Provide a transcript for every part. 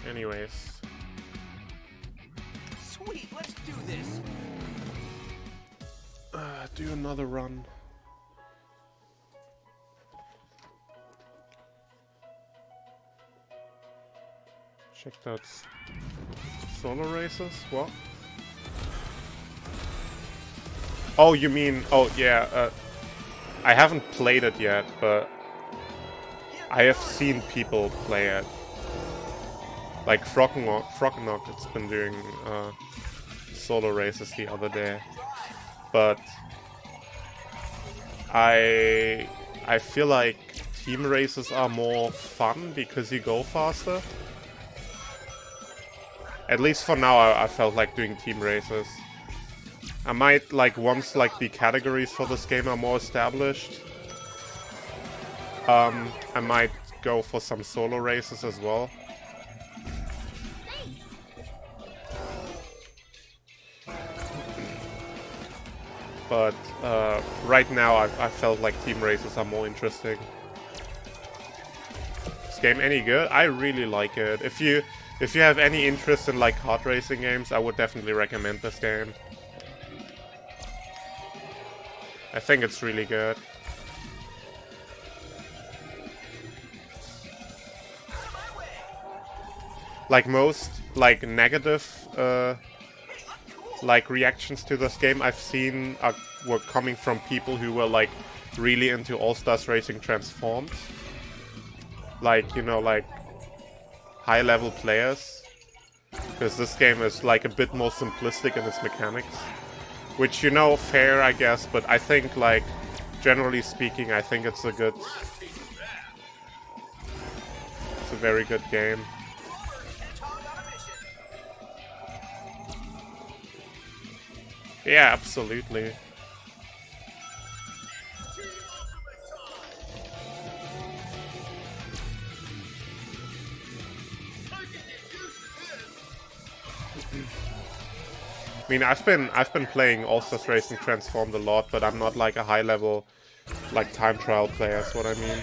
Anyways. Sweet, let's do this. Do another run. Check that. Solo races? What? Oh, you mean... Oh, yeah. I haven't played it yet, but I have seen people play it. Like Frognock, it's been doing solo races the other day. But I feel like team races are more fun because you go faster. At least for now, I felt like doing team races. I might, like, once like the categories for this game are more established, I might go for some solo races as well. But right now, I felt like team races are more interesting. This game any good? I really like it. If you have any interest in like kart racing games, I would definitely recommend this game. I think it's really good. Like most like negative like reactions to this game I've seen were coming from people who were like really into All Stars Racing Transformed. Like, you know, like high level players. Because this game is like a bit more simplistic in its mechanics. Which, you know, fair I guess, but I think like generally speaking I think it's a very good game. Yeah, absolutely. I mean, I've been playing All Stars Racing Transformed a lot, but I'm not like a high level like time trial player, is what I mean.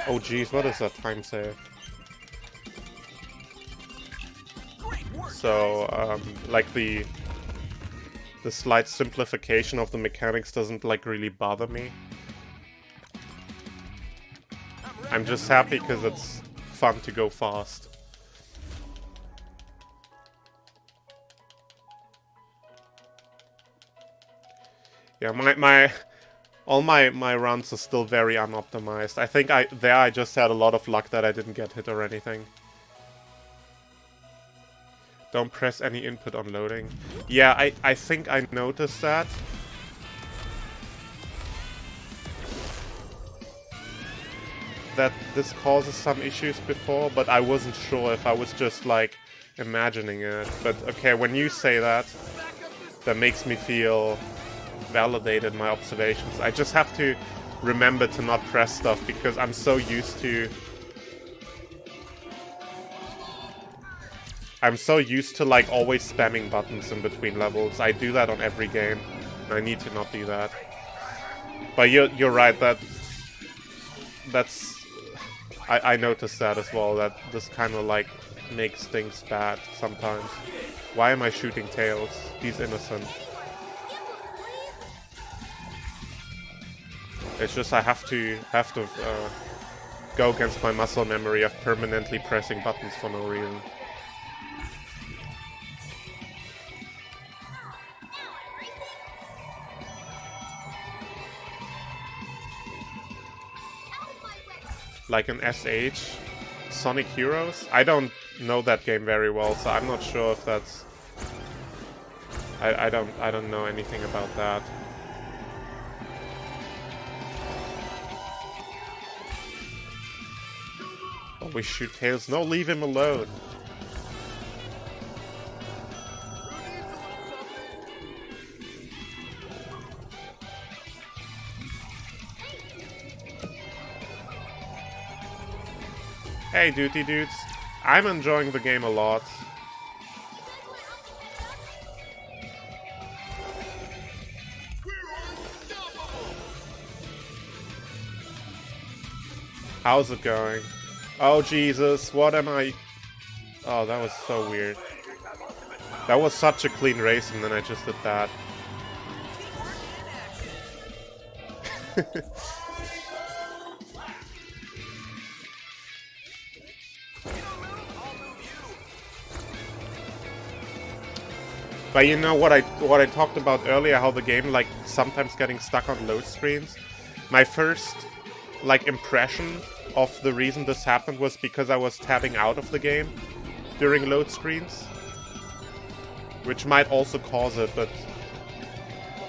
Oh geez, what is that time save? So like the slight simplification of the mechanics doesn't like really bother me. I'm just happy because it's fun to go fast. Yeah, all my runs are still very unoptimized. I think I just had a lot of luck that I didn't get hit or anything. Don't press any input on loading. Yeah, I think I noticed that. That this causes some issues before, but I wasn't sure if I was just like imagining it. But okay, when you say that, that makes me feel validated my observations. I just have to remember to not press stuff because I'm so used to like always spamming buttons in between levels. I do that on every game. And I need to not do that. But you're right, that's I noticed that as well, that this kind of like makes things bad sometimes. Why am I shooting Tails? He's innocent. It's just I have to go against my muscle memory of permanently pressing buttons for no reason. Like an SH? Sonic Heroes? I don't know that game very well, so I'm not sure if that's... I don't know anything about that. Oh, we shoot Tails. No, leave him alone. Hey, duty dudes. I'm enjoying the game a lot. How's it going? Oh, Jesus, what am I... Oh, that was so weird. That was such a clean race, and then I just did that. But you know what I talked about earlier, how the game like sometimes getting stuck on load screens. My first like impression of the reason this happened was because I was tabbing out of the game during load screens, which might also cause it, but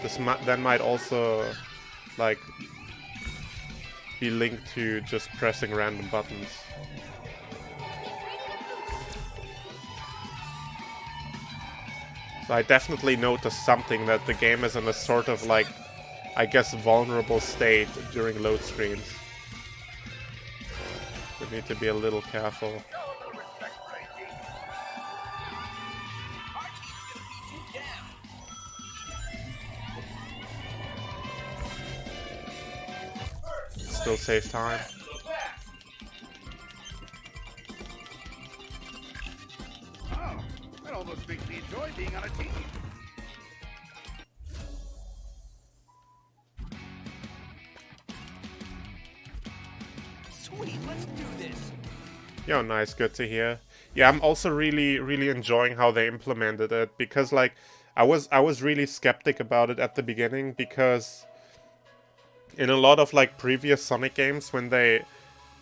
this then might also like be linked to just pressing random buttons. So I definitely noticed something, that the game is in a sort of like, I guess, vulnerable state during load screens. We need to be a little careful. Still saves time. Oh, that almost makes me enjoy being on a team. Sweet, let's do this. Yo, nice, good to hear. Yeah, I'm also really enjoying how they implemented it, because like I was really skeptic about it at the beginning, because in a lot of like previous Sonic games, when they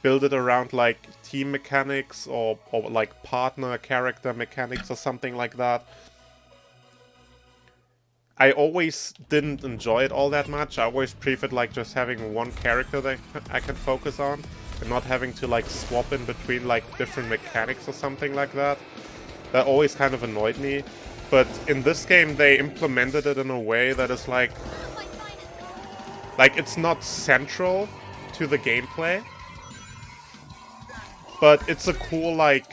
build it around like team mechanics or like partner character mechanics or something like that, I always didn't enjoy it all that much. I always preferred like just having one character that I can focus on, and not having to like swap in between like different mechanics or something like that. That always kind of annoyed me. But in this game they implemented it in a way that is like it's not central to the gameplay, but it's a cool like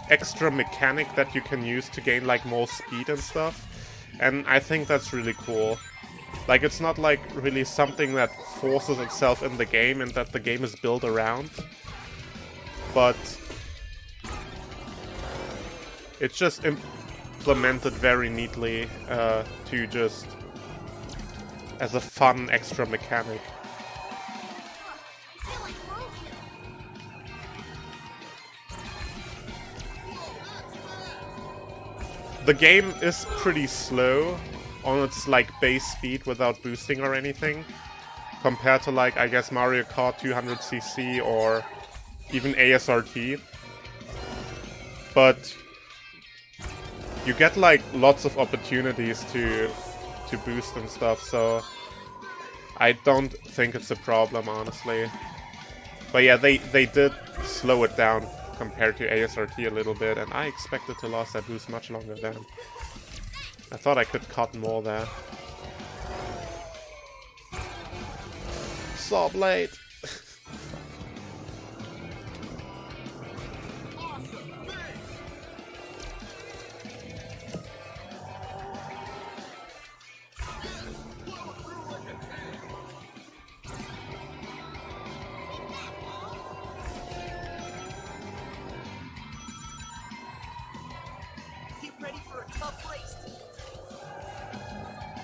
extra mechanic that you can use to gain like more speed and stuff. And I think that's really cool. Like, it's not like really something that forces itself in the game and that the game is built around, but it's just implemented very neatly to just as a fun extra mechanic. The game is pretty slow on its like base speed without boosting or anything, compared to like, I guess, Mario Kart 200cc or even ASRT. But you get like lots of opportunities to boost and stuff, so I don't think it's a problem, honestly. But yeah, they did slow it down compared to ASRT a little bit, and I expected to last that boost much longer than. I thought I could cut more there. Saw blade.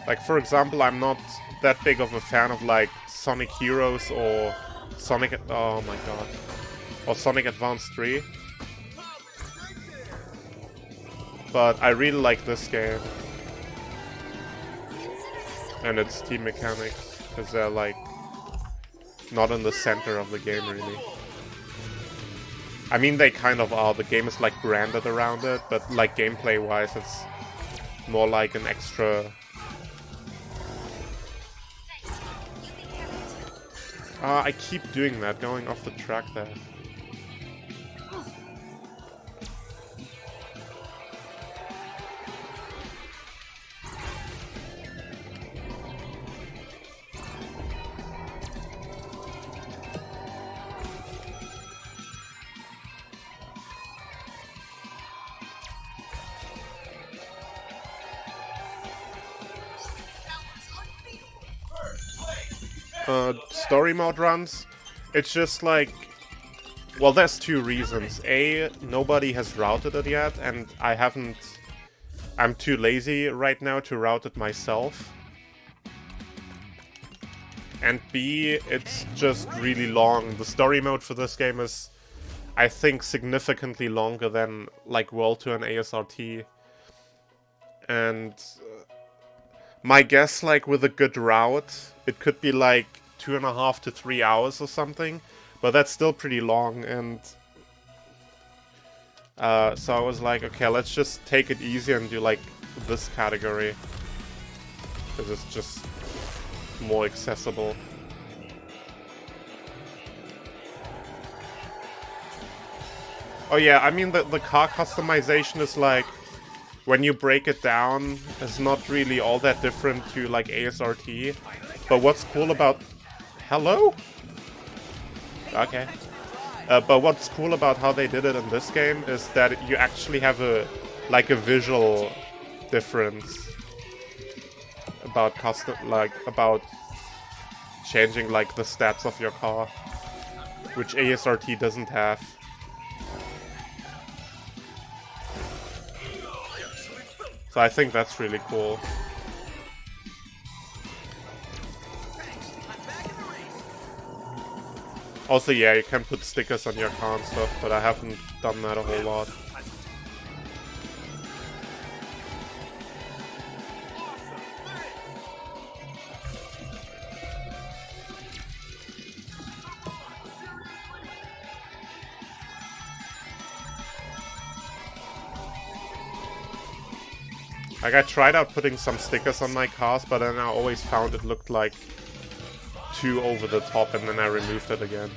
Like, for example, I'm not that big of a fan of, like, Sonic Heroes or Sonic... Oh my god. Or Sonic Advance 3. But I really like this game. And its team mechanics. Because they're, like, not in the center of the game, really. I mean, they kind of are. The game is, like, branded around it. But, like, gameplay-wise, it's more like an extra... I keep doing that, going off the track there. Story mode runs, it's just like Well, there's two reasons. A, nobody has routed it yet, and I'm too lazy right now to route it myself. And B, it's just really long. The story mode for this game is, I think, significantly longer than, like, World Tour and ASRT. And my guess, like, with a good route, it could be, like, 2.5 to 3 hours or something. But that's still pretty long, and so I was like, okay, let's just take it easy and do, like, this category. Because it's just more accessible. Oh yeah, I mean, the car customization is, like, when you break it down, it's not really all that different to, like, ASRT. But what's cool about... Hello? Okay. But what's cool about how they did it in this game is that you actually have a visual difference about about changing, like, the stats of your car, which ASRT doesn't have. So I think that's really cool. Also, yeah, you can put stickers on your car and stuff, but I haven't done that a whole lot. Like, I tried out putting some stickers on my cars, but then I always found it looked like too over the top, and then I removed it again.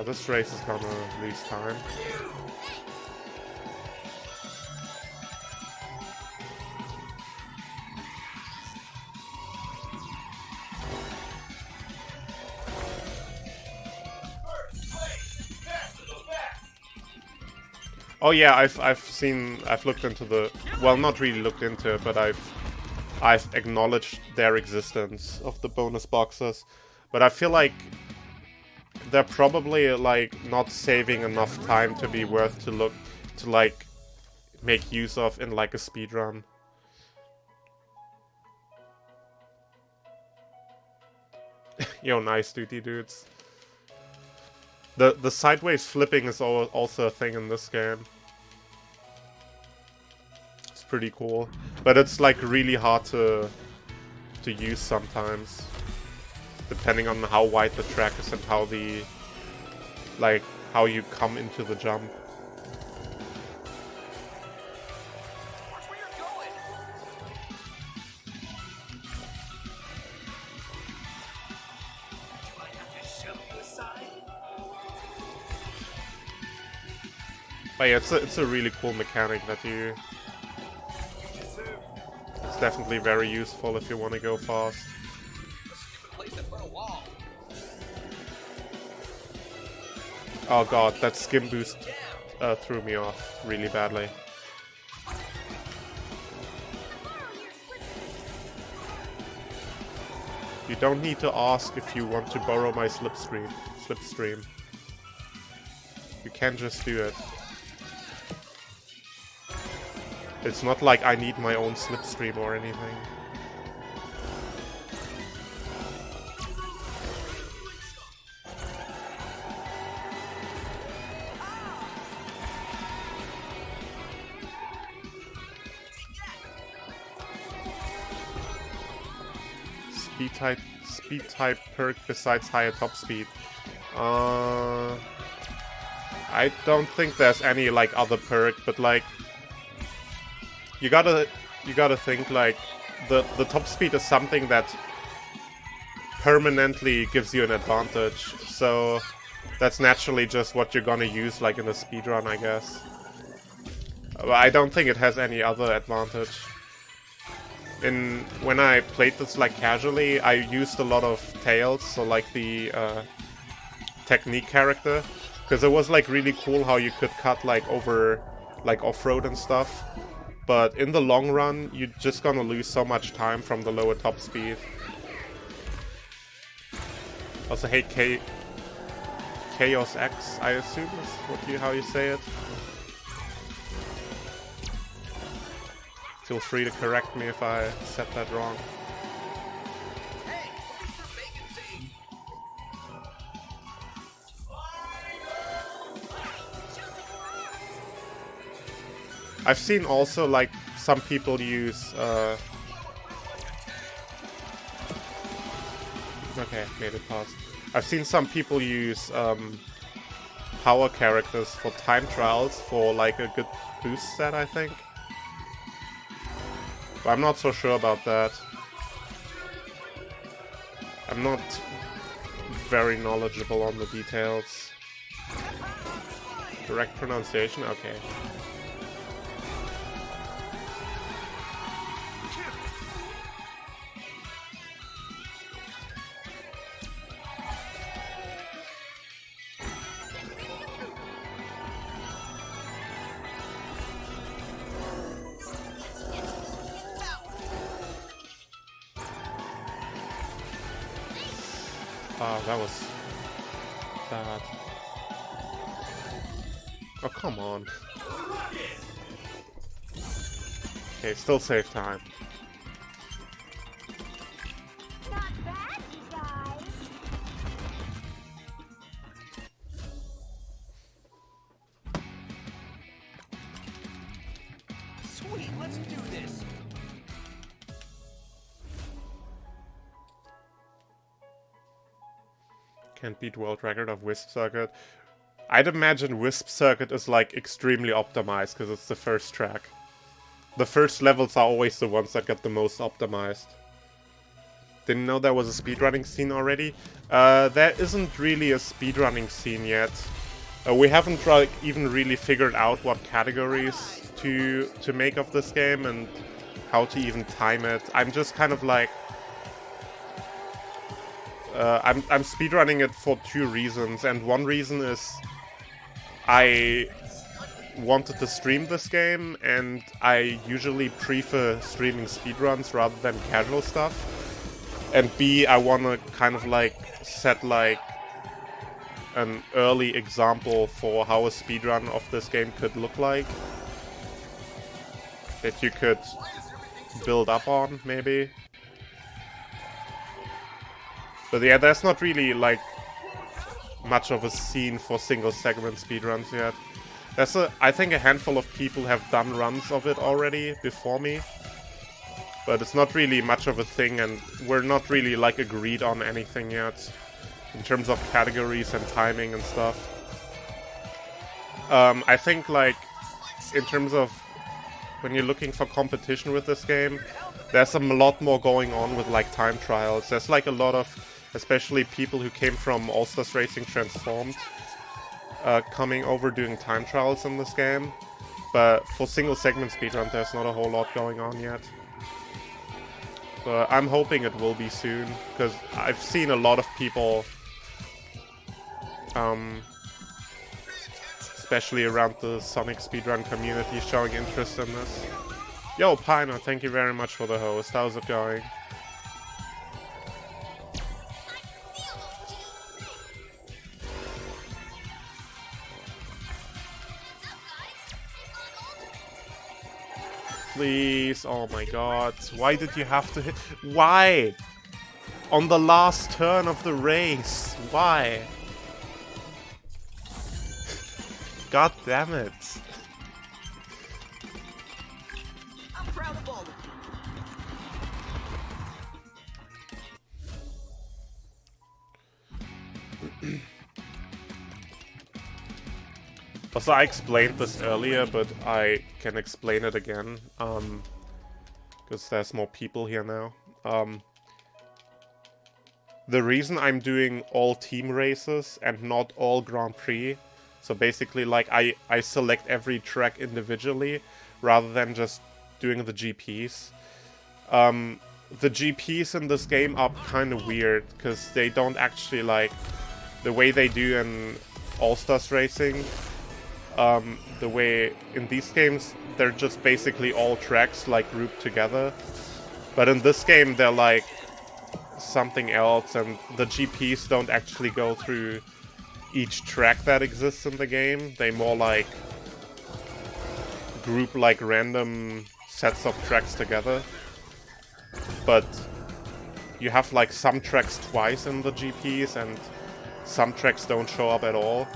This race is gonna lose time. Oh yeah, I've looked into the, well, not really looked into it, but I've acknowledged their existence of the bonus boxes, but I feel like they're probably, like, not saving enough time to be worth to like make use of in, like, a speedrun. Yo, nice duty dudes. The sideways flipping is also a thing in this game. It's pretty cool, but it's, like, really hard to use sometimes, depending on how wide the track is and how how you come into the jump. But yeah, it's a really cool mechanic that you... It's definitely very useful if you want to go fast. Oh god, that skim boost threw me off really badly. You don't need to ask if you want to borrow my slipstream. You can just do it. It's not like I need my own slipstream or anything. Speed type perk besides higher top speed. I don't think there's any, like, other perk, but, like, you gotta think, like, the top speed is something that permanently gives you an advantage, so that's naturally just what you're gonna use, like, in a speedrun, I guess. But I don't think it has any other advantage. When I played this, like, casually, I used a lot of tails, so, like, the technique character, Because it was like really cool how you could cut like over like off-road and stuff. But in the long run, you're just gonna lose so much time from the lower top speed. Also hate Chaos X, I assume is how you say it. Feel free to correct me if I said that wrong. I've seen also like some people use okay, made it past. I've seen some people use power characters for time trials for like a good boost set, I think. But I'm not so sure about that. I'm not very knowledgeable on the details. Correct pronunciation? Okay. Oh, that was bad. Oh, come on. Okay, still save time. Not bad, you guys. Sweet, let's do this. Can't beat world record of Wisp Circuit. I'd imagine Wisp Circuit is like extremely optimized because it's the first track. The first levels are always the ones that get the most optimized. Didn't know there was a speedrunning scene already. There isn't really a speedrunning scene yet. We haven't even really figured out what categories to make of this game and how to even time it. I'm just kind of like... I'm speedrunning it for two reasons, and one reason is I wanted to stream this game, and I usually prefer streaming speedruns rather than casual stuff. And B, I want to kind of like set like an early example for how a speedrun of this game could look like. That you could build up on, maybe. But yeah, there's not really, like, much of a scene for single segment speedruns yet. There's I think a handful of people have done runs of it already before me. But it's not really much of a thing, and we're not really, like, agreed on anything yet. In terms of categories and timing and stuff. I think, like, in terms of when you're looking for competition with this game, there's a lot more going on with, like, time trials. There's, like, a lot of... especially people who came from All Stars Racing Transformed, coming over doing time trials in this game. But for single segment speedrun, there's not a whole lot going on yet. But I'm hoping it will be soon, because I've seen a lot of people, especially around the Sonic speedrun community, showing interest in this. Yo, Pino, thank you very much for the host. How's it going? Please, oh my god, why did you have to hit? Why? On the last turn of the race, why? God damn it. I'm proud of all of you. Also, I explained this earlier, but I can explain it again, because there's more people here now. The reason I'm doing all team races and not all Grand Prix, so basically, like, I select every track individually, rather than just doing the GPs. The GPs in this game are kind of weird, because they don't actually, like, the way they do in All-Stars Racing, the way in these games they're just basically all tracks like grouped together. But in this game they're like something else, and the GPs don't actually go through each track that exists in the game. They more like group like random sets of tracks together. But you have like some tracks twice in the GPs and some tracks don't show up at all.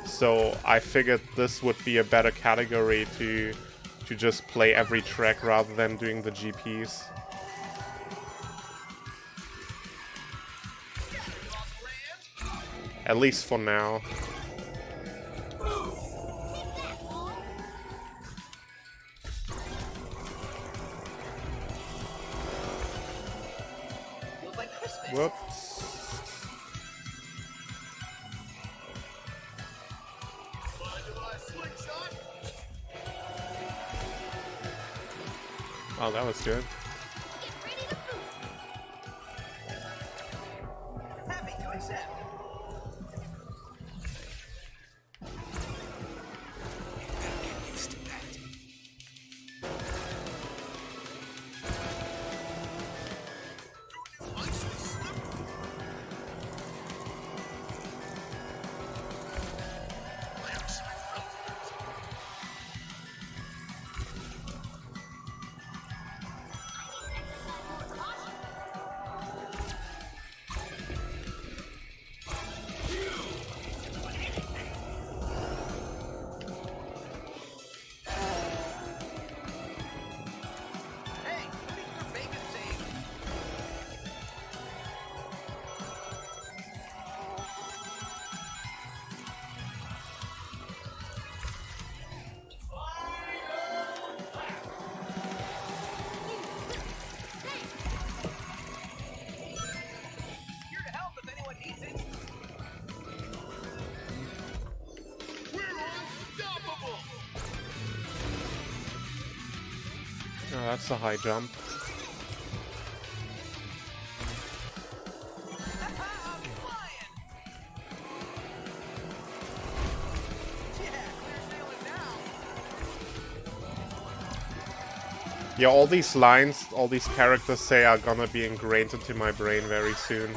So I figured this would be a better category to just play every track rather than doing the GPs. At least for now. Whoops. Oh, that was good. Happy to accept. Oh, that's a high jump. Yeah, all these lines, all these characters say are gonna be ingrained into my brain very soon.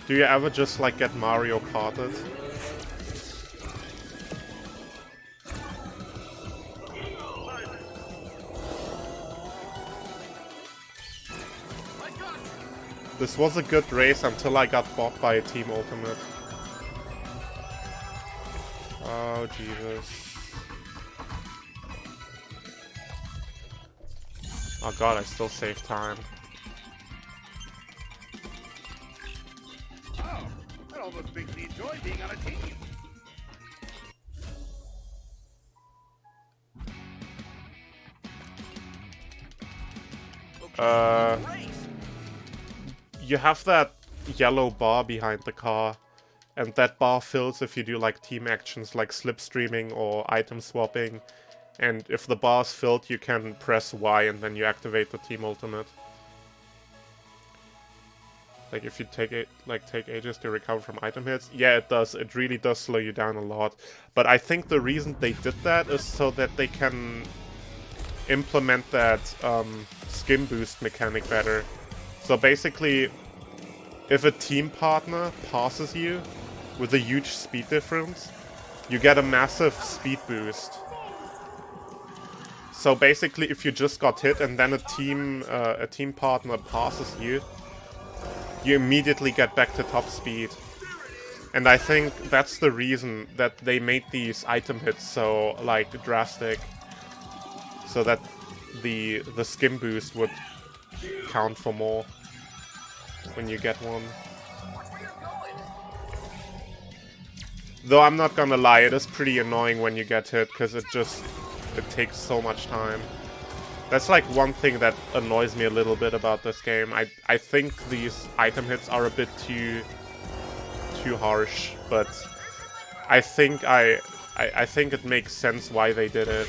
Do you ever just like get Mario Karted? This was a good race until I got bought by a Team Ultimate. Oh, Jesus. Oh god, I still save time. Oh, that almost makes me enjoy being on a team. You have that yellow bar behind the car, and that bar fills if you do like team actions like slipstreaming or item swapping, and if the bar's filled you can press Y and then you activate the team ultimate. Like if you take ages to recover from item hits, yeah, it does. It really does slow you down a lot. But I think the reason they did that is so that they can implement that skin boost mechanic better. So basically, if a team partner passes you with a huge speed difference, you get a massive speed boost. So basically, if you just got hit and then a team partner passes you, you immediately get back to top speed. And I think that's the reason that they made these item hits so like drastic, so that the skin boost would count for more when you get one. Though I'm not gonna lie, it is pretty annoying when you get hit, because it takes so much time. That's like one thing that annoys me a little bit about this game. I think these item hits are a bit too harsh, but I think it makes sense why they did it.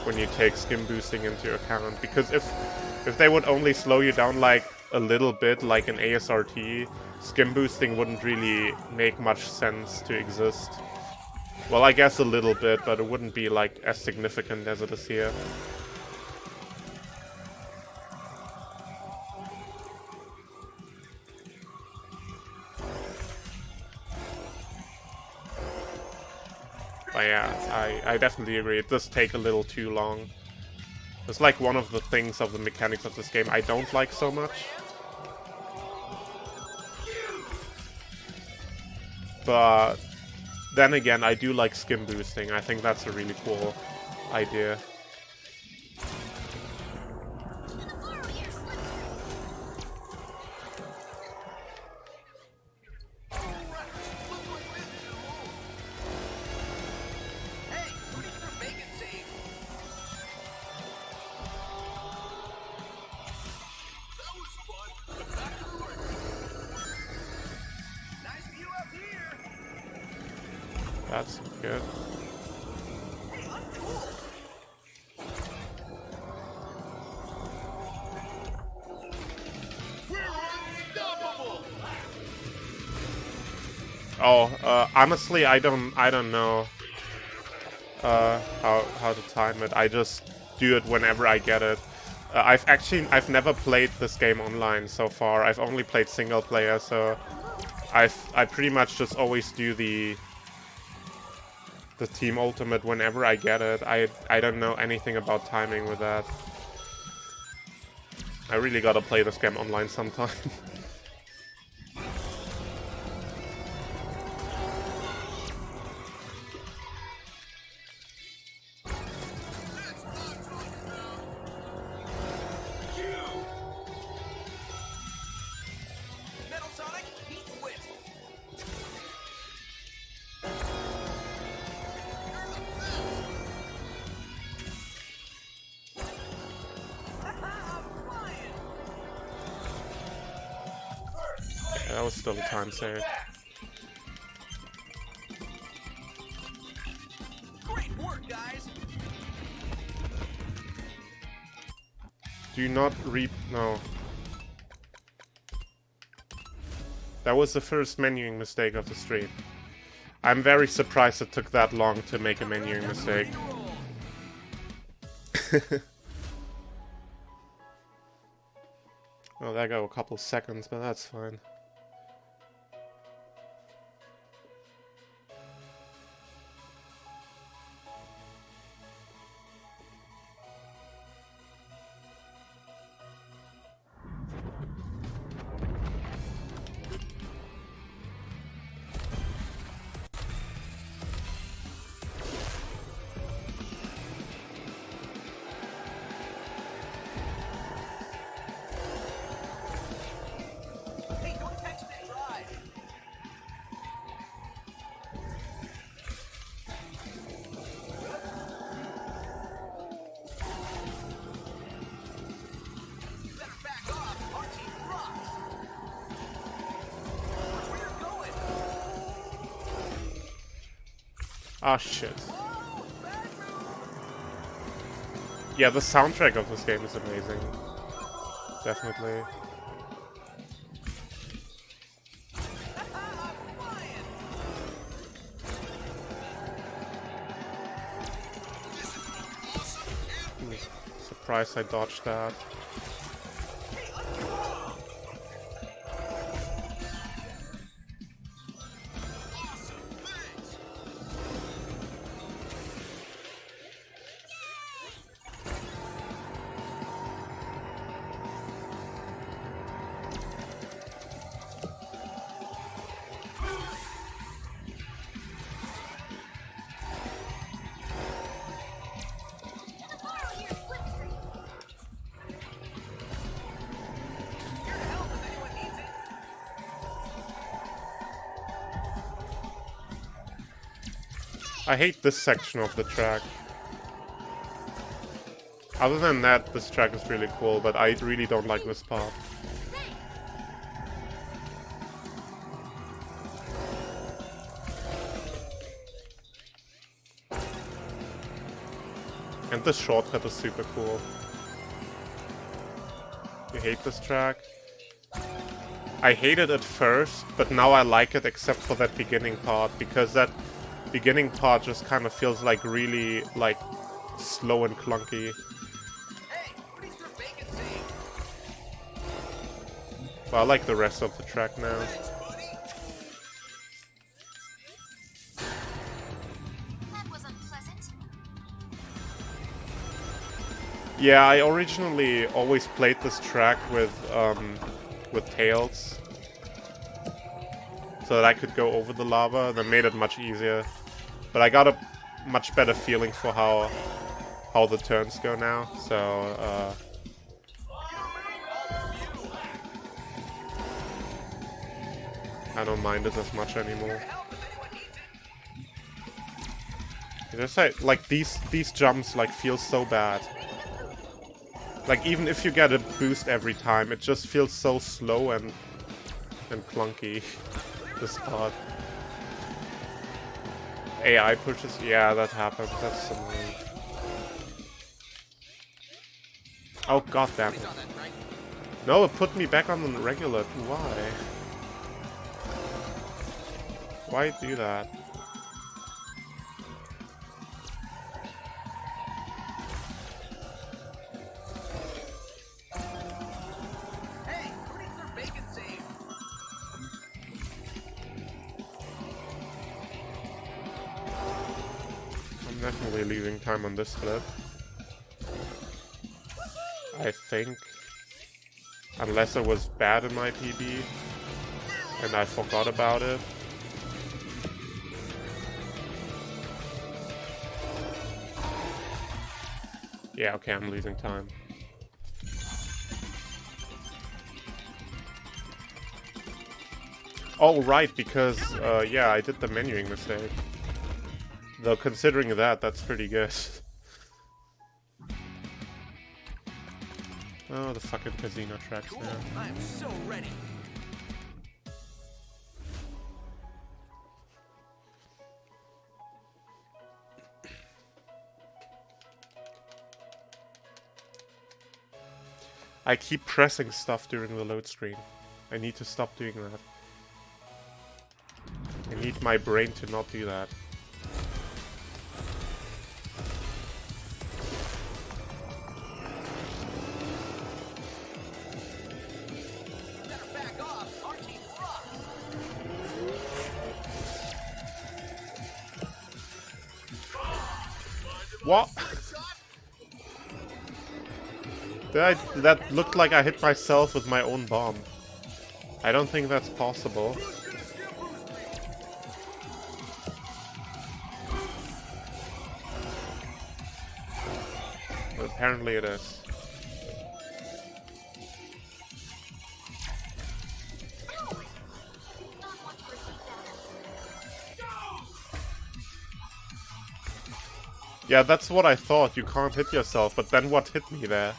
when you take skim boosting into account. Because if they would only slow you down like a little bit, like an ASRT, skim boosting wouldn't really make much sense to exist. Well, I guess a little bit, but it wouldn't be like as significant as it is here. But yeah, I definitely agree. It does take a little too long. It's like one of the things of the mechanics of this game I don't like so much. But then again, I do like skim boosting. I think that's a really cool idea. That's good. Oh, honestly, I don't know how to time it. I just do it whenever I get it. I've never played this game online so far. I've only played single player, so I pretty much just always do the team ultimate whenever I get it. I don't know anything about timing with that. I really gotta play this game online sometime. Yeah, that was still a time save. Great work, guys. Do not no. That was the first menuing mistake of the stream. I'm very surprised it took that long to make a menuing mistake. Well, that got a couple seconds, but that's fine. Ah, shit. Yeah, the soundtrack of this game is amazing. Definitely. Surprised I dodged that. I hate this section of the track. Other than that, this track is really cool, but I really don't like this part. And this shortcut is super cool. You hate this track? I hated it first, but now I like it except for that beginning part, because that beginning part just kind of feels like really, like, slow and clunky. But I like the rest of the track now. Yeah, I originally always played this track with tails, so that I could go over the lava. That made it much easier. But I got a much better feeling for how the turns go now. So I don't mind it as much anymore. Just like these jumps like feel so bad. Like, even if you get a boost every time, it just feels so slow and clunky, this part. AI pushes, yeah, that happens, that's annoying. Oh, god damn it. No, it put me back on the regular, why? Why do that? I'm definitely leaving time on this flip. I think. Unless it was bad in my PB and I forgot about it. Yeah, okay, I'm losing time. Oh, right, because, yeah, I did the menuing mistake. Though, considering that, that's pretty good. Oh, the fucking casino tracks now. I'm so ready. I keep pressing stuff during the load screen. I need to stop doing that. I need my brain to not do that. What? That looked like I hit myself with my own bomb. I don't think that's possible. But apparently it is. Yeah, that's what I thought. You can't hit yourself, but then what hit me there?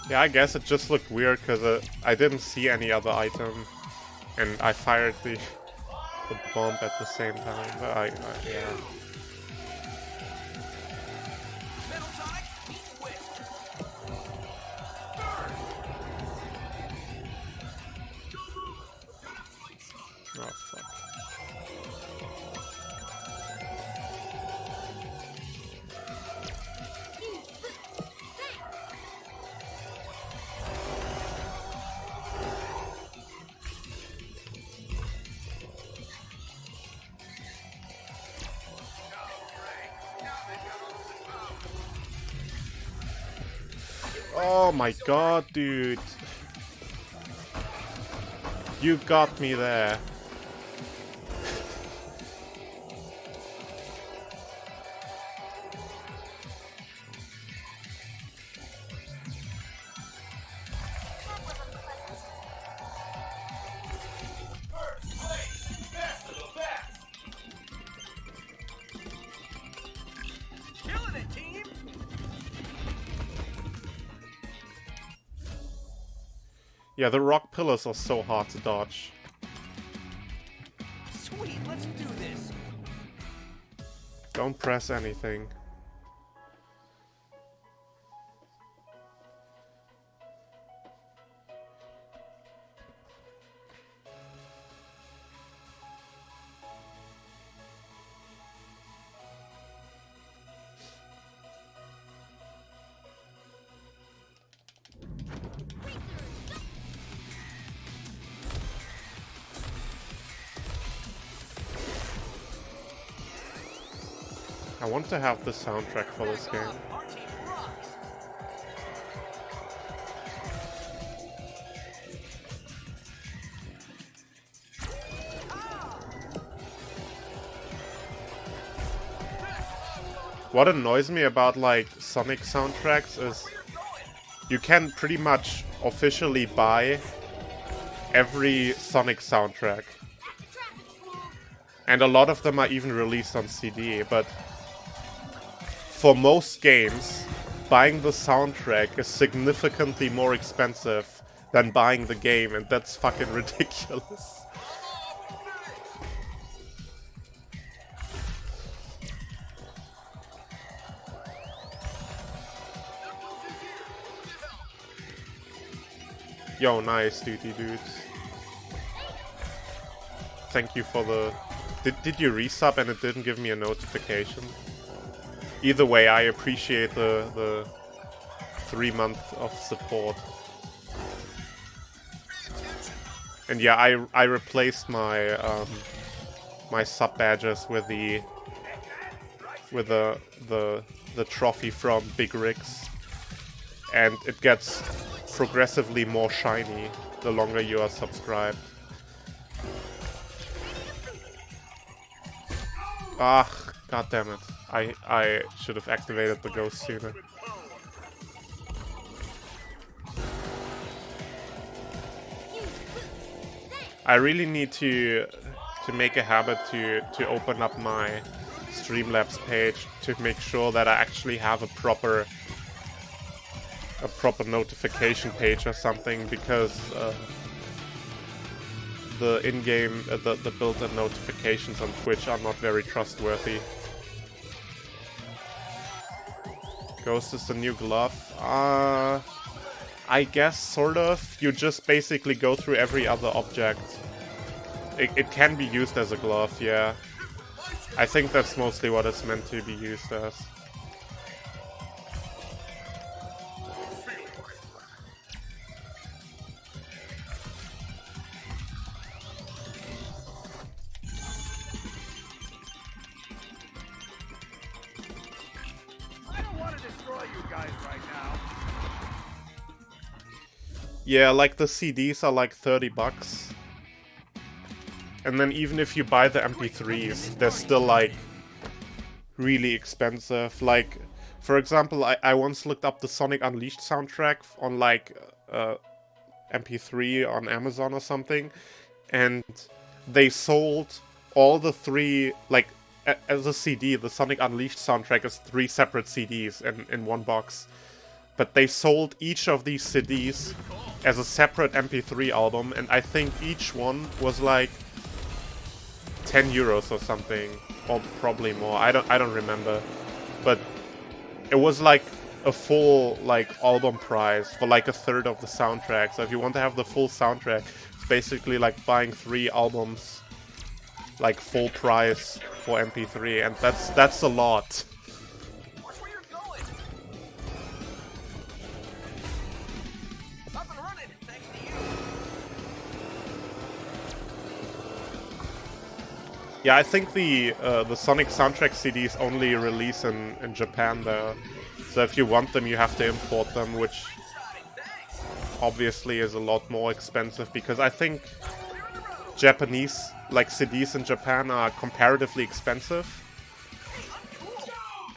Yeah, I guess it just looked weird because I didn't see any other item, and I fired the bomb at the same time. But yeah. Oh fuck. Oh my god, dude. You got me there. Killing it, team! Yeah, the rock pillars are so hard to dodge. Sweet, let's do this. Don't press anything. I want to have the soundtrack for this game. Our team rocks. What annoys me about like Sonic soundtracks is you can pretty much officially buy every Sonic soundtrack. And a lot of them are even released on CD, but for most games, buying the soundtrack is significantly more expensive than buying the game, and that's fucking ridiculous. Yo, nice, duty dudes. Thank you for the... Did you resub and it didn't give me a notification? Either way, I appreciate the 3 months of support. And yeah, I replaced my my sub badges with the trophy from Big Rigs, and it gets progressively more shiny the longer you are subscribed. Ah, god damn it. I should have activated the ghost sooner. I really need to make a habit to open up my Streamlabs page to make sure that I actually have a proper notification page or something, because the in-game, the built-in notifications on Twitch are not very trustworthy. Ghost is the new glove. I guess, sort of. You just basically go through every other object. It can be used as a glove, yeah. I think that's mostly what it's meant to be used as. Yeah, like the CDs are like $30. And then even if you buy the MP3s, they're still like really expensive. Like, for example, I once looked up the Sonic Unleashed soundtrack on like MP3 on Amazon or something, and they sold all the three, like as a CD, the Sonic Unleashed soundtrack is 3 separate CDs in one box. But they sold each of these CDs as a separate MP3 album, and I think each one was like 10 euros or something, or probably more. I don't remember, but it was like a full like album price for like a third of the soundtrack. So if you want to have the full soundtrack, it's basically like buying 3 albums, like full price for MP3, and that's a lot. Yeah, I think the Sonic soundtrack CDs only release in Japan though. So if you want them, you have to import them, which obviously is a lot more expensive because I think Japanese, like CDs in Japan, are comparatively expensive.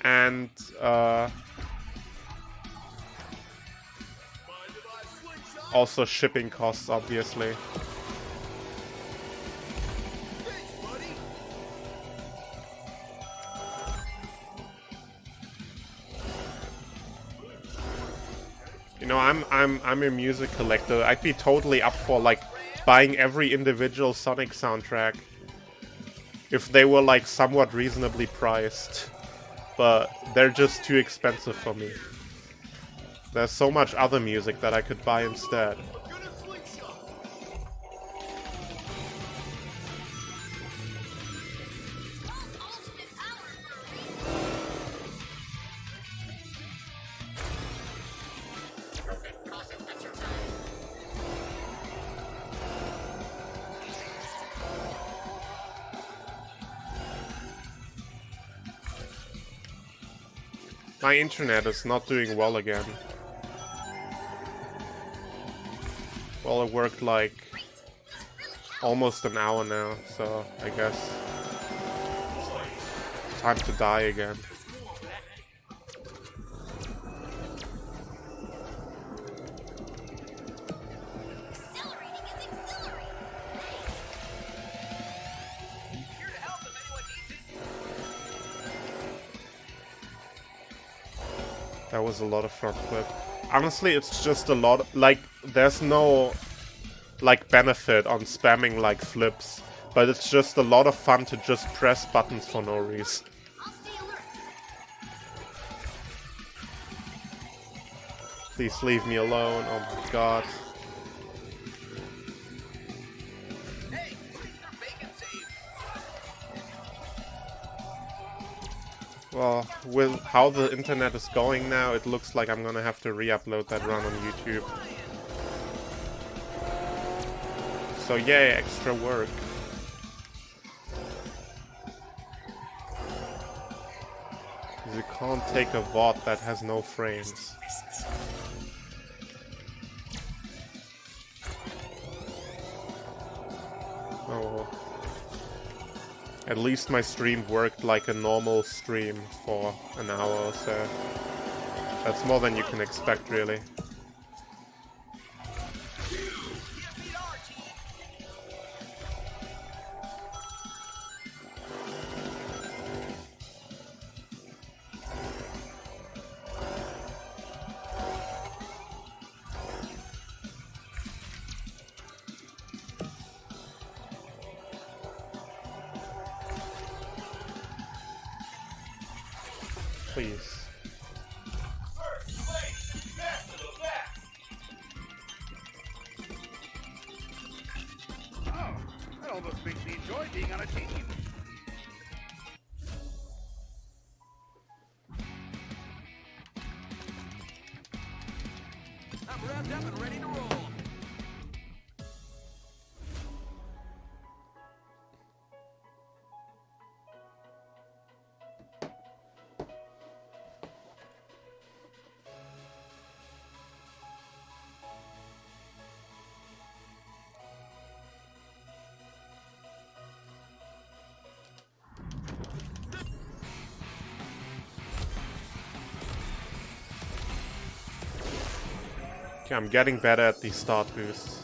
And also shipping costs, obviously. You know, I'm a music collector. I'd be totally up for like buying every individual Sonic soundtrack if they were like somewhat reasonably priced. But they're just too expensive for me. There's so much other music that I could buy instead. My internet is not doing well again. Well, it worked like almost an hour now, so I guess it's time to die again. That was a lot of front flip. Honestly, it's just a lot, like, there's no, like, benefit on spamming, like, flips. But it's just a lot of fun to just press buttons for no reason. Please leave me alone, oh my god. Well, with how the internet is going now, it looks like I'm gonna have to re-upload that run on YouTube. So yay, extra work. You can't take a VOD that has no frames. Oh. At least my stream worked like a normal stream for an hour or so. That's more than you can expect, really. Please. Oh, that almost makes me enjoy being on a team. I'm wrapped up and ready to roll. Okay, I'm getting better at these start boosts.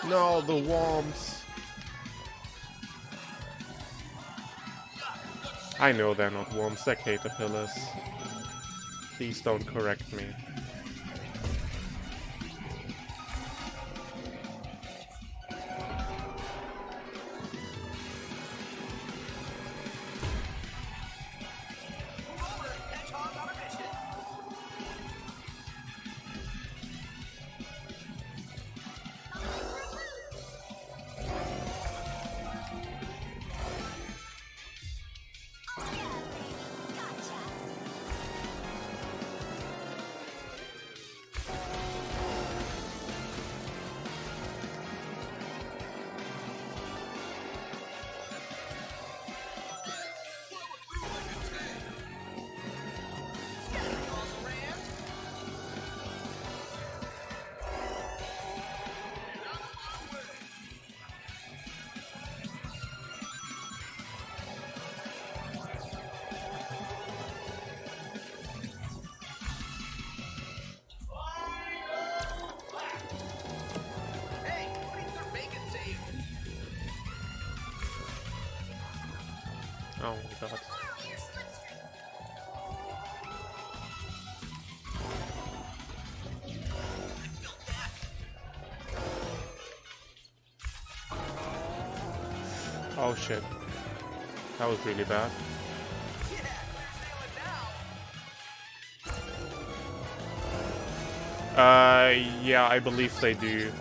No, the worms. I know they're not worms, they're caterpillars. Please don't correct me. Oh my god. Oh shit. That was really bad. Yeah, I believe they do.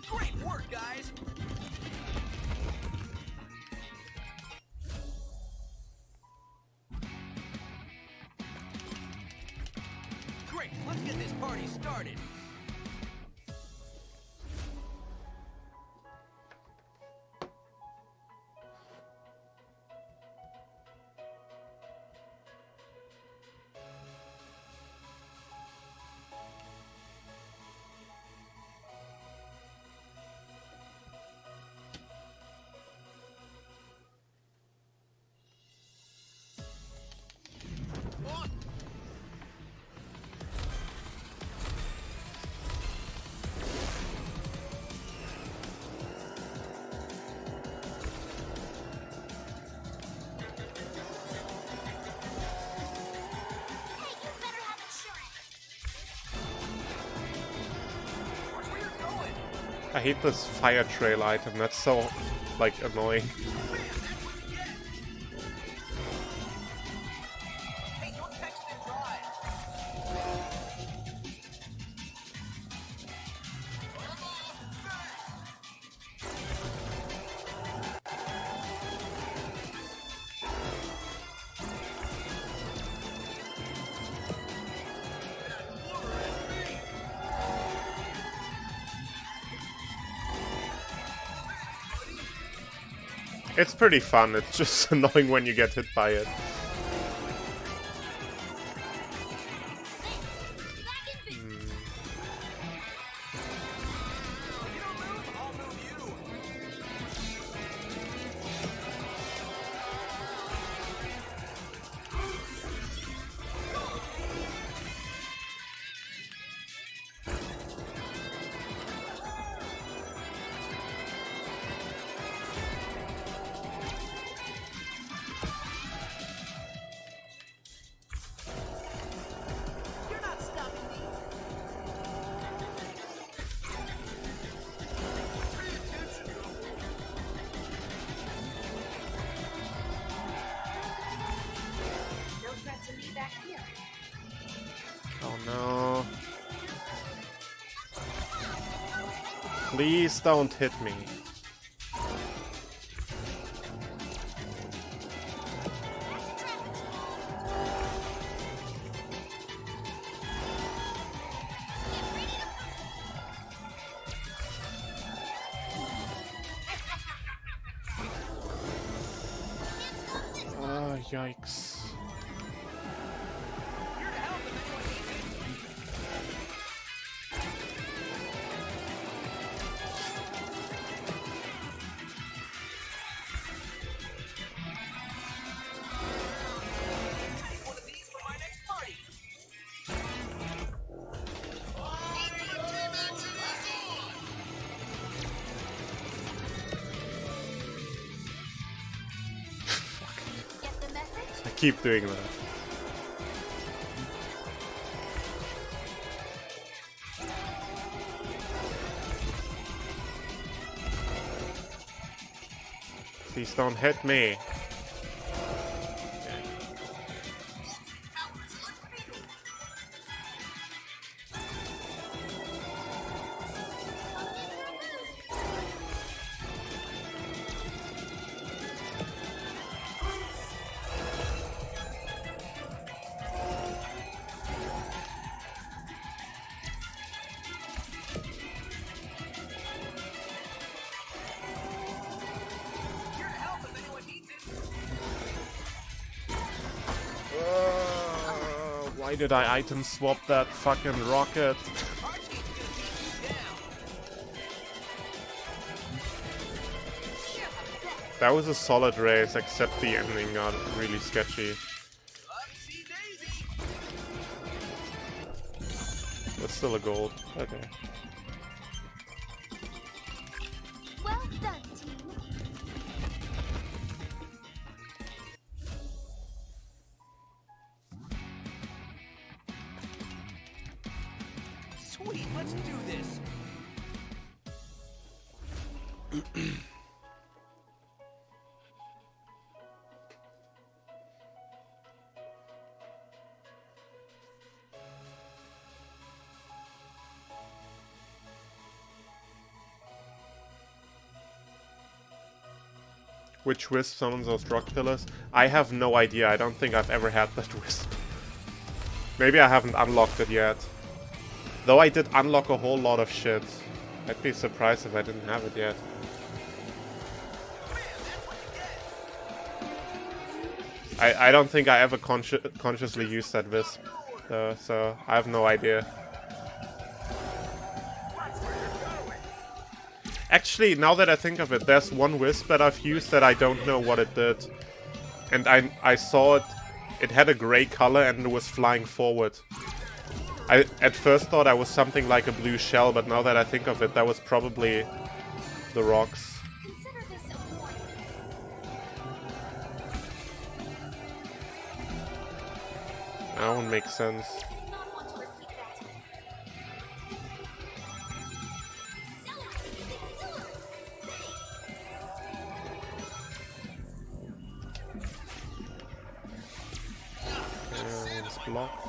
Great work, guys! Great, let's get this party started. Hey, you better have insurance. Watch where you're going! I hate this fire trail item. That's so, like, annoying. Man, that's what you get! Hey, don't text and drive! It's pretty fun. It's just annoying when you get hit by it. You don't move, I'll move you! You're not stopping me! No threat to me back here. Oh no. Please don't hit me. Oh, yikes. Here to help if anyone needs it! Take one of these for my next party! Get the message? I keep doing that. Please don't hit me. Why did I item swap that fucking rocket? That was a solid race, except the ending got really sketchy. That's still a gold. Okay. Well done, team. Sweet, let's do this. Which wisp summons those rock pillars? I have no idea. I don't think I've ever had that wisp. Maybe I haven't unlocked it yet. Though I did unlock a whole lot of shit. I'd be surprised if I didn't have it yet. I don't think I ever consciously used that wisp, though, so I have no idea. Actually, now that I think of it, there's one wisp that I've used that I don't know what it did. And I saw it, it had a grey color and it was flying forward. I at first thought I was something like a blue shell, but now that I think of it, that was probably the rocks. Consider this a warning. That won't make sense. I do not want to repeat that. It's blocked.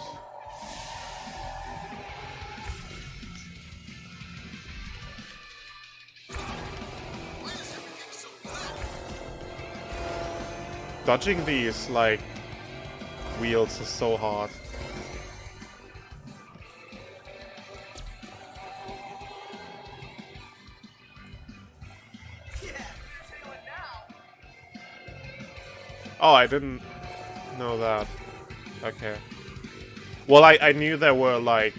Dodging these, like, wheels is so hard. Oh, I didn't know that. Okay. Well, I knew there were, like,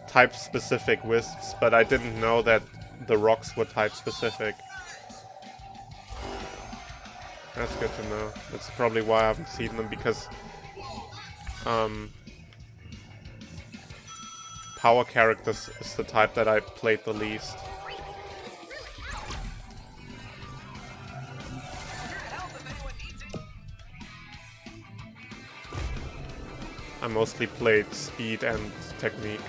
type-specific wisps, but I didn't know that the rocks were type-specific. That's good to know. That's probably why I haven't seen them, because power characters is the type that I played the least. I mostly played speed and technique.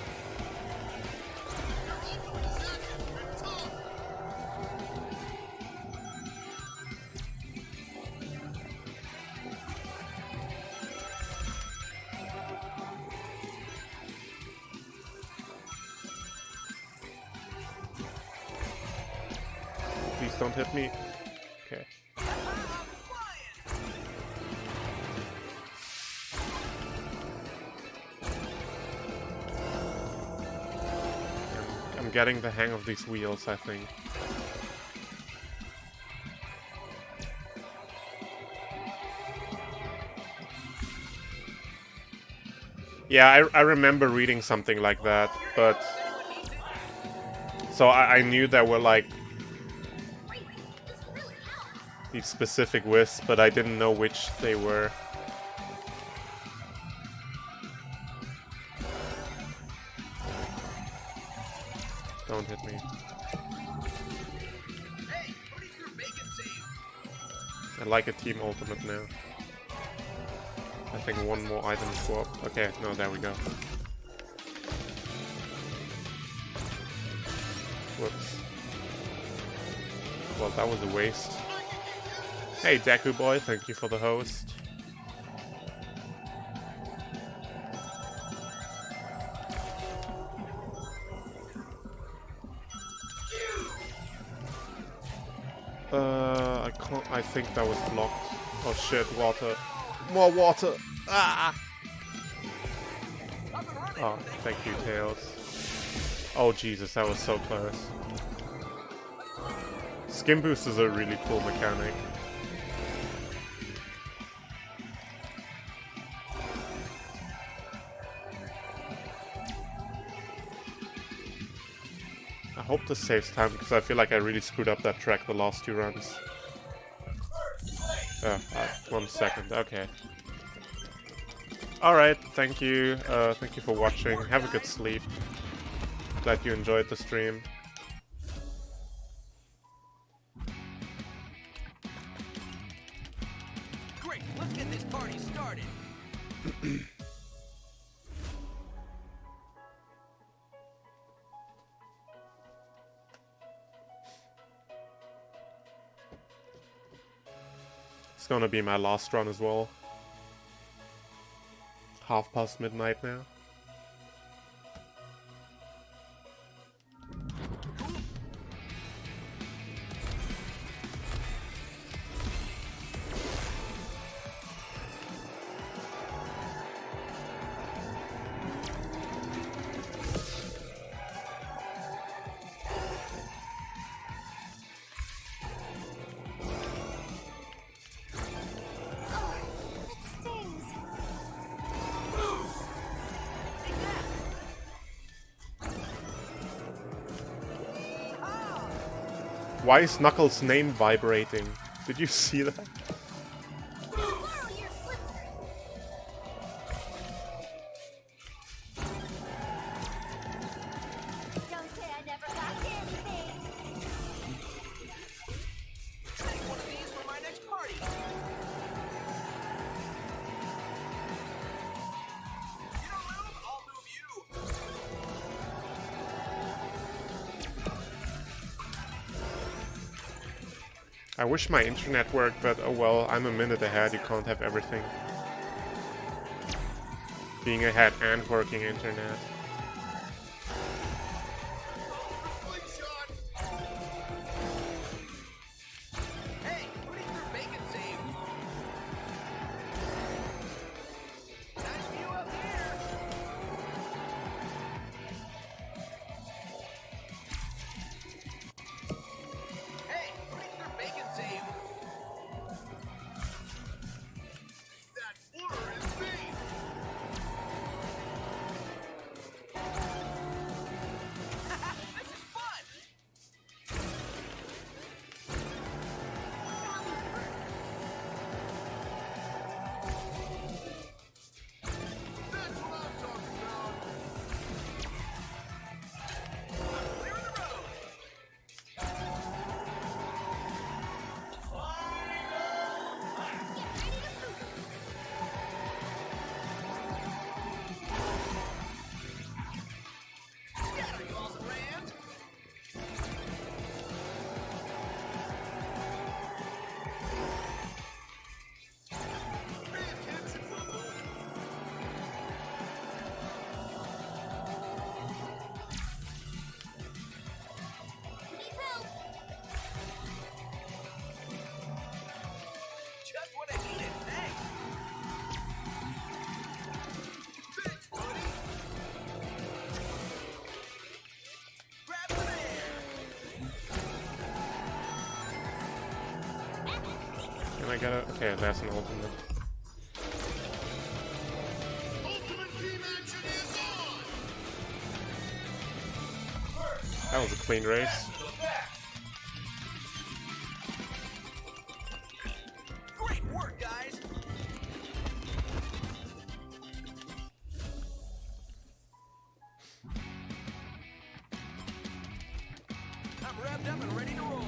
Please don't hit me. Okay. I'm getting the hang of these wheels, I think. Yeah, I remember reading something like that, but... So I knew there were, like, these specific wisps, but I didn't know which they were. Don't hit me. I like a team ultimate now. I think one more item swap. Okay, no, there we go. Whoops. Well, that was a waste. Hey, Deku boy, thank you for the host. I can't. I think that was blocked. Oh shit, water. More water! Ah! Oh, thank you, Tails. Oh Jesus, that was so close. Skin boost is a really cool mechanic. I hope this saves time because I feel like I really screwed up that track the last 2 runs. 1 second, okay. Alright, thank you. Thank you for watching. Have a good sleep. Glad you enjoyed the stream. Great, let's get this party started. It's gonna be my last run as well. midnight now. Why is Knuckles' name vibrating? Did you see that? I wish my internet worked, but oh well, I'm a minute ahead, you can't have everything. Being ahead and working internet. Hey, who's your bacon save? Nice view up here. Hey, who's your bacon save? That blur is me! This is fun. That's what I'm talking about! Clear the road. Scatter, you awesome rams. Pay attention, Bubble! Just what I needed. Thanks. Thanks, buddy! Grab some air. Can I get it? Okay, that's an ultimate. Ultimate team action is on! That was a clean race. Great work, guys. I'm revved up and ready to roll.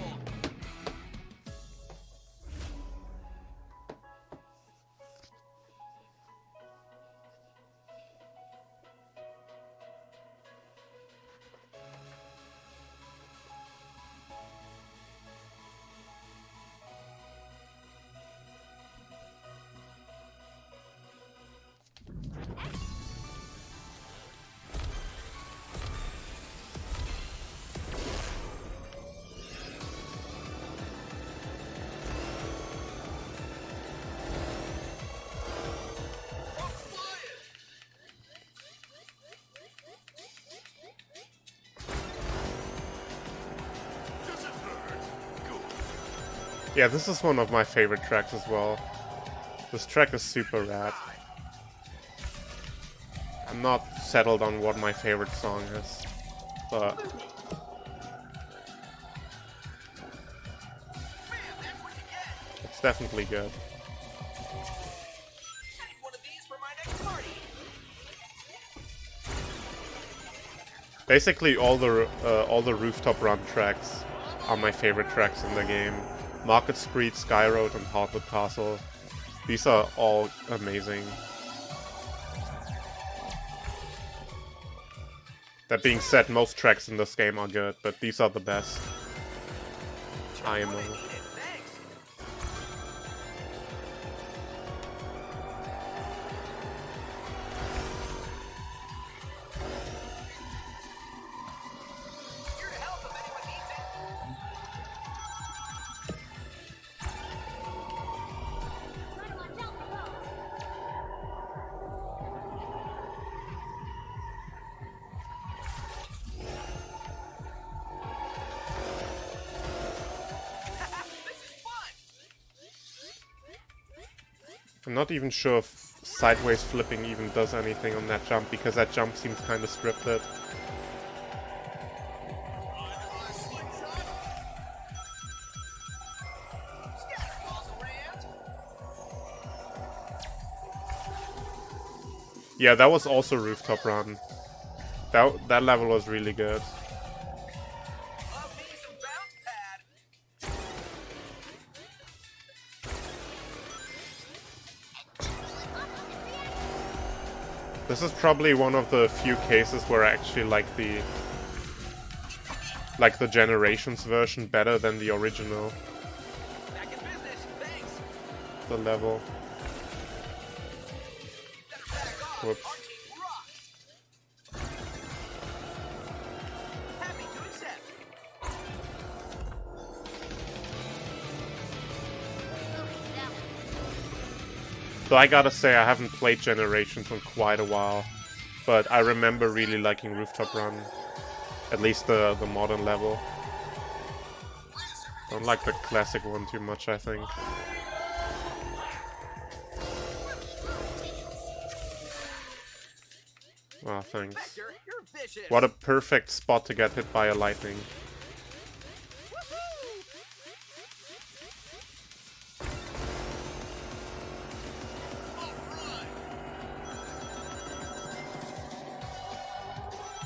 Yeah, this is one of my favorite tracks as well. This track is super rad. I'm not settled on what my favorite song is, but It's definitely good. Need one of these for my next party. Basically, all the rooftop run tracks are my favorite tracks in the game. Market Street, Sky Road, and Hardwood Castle. These are all amazing. That being said, most tracks in this game are good, but these are the best. IMO. Thanks. Here to help if anyone needs it. Try to watch out for those. This is fun. I'm not even sure if sideways flipping even does anything on that jump, because that jump seems kind of scripted. Yeah, that was also Rooftop Run. That level was really good. Love me some bounce pad. This is probably one of the few cases where I actually like the Generations version better than the original. Back in business. Thanks. The level. Better back off. Whoops. Our team rocks. Happy to accept. Okay, that was So I gotta say, I haven't played Generations in quite a while, but I remember really liking Rooftop Run. At least the modern level. Don't like the classic one too much, I think. Oh, thanks. Vector, you're vicious. What a perfect spot to get hit by a lightning.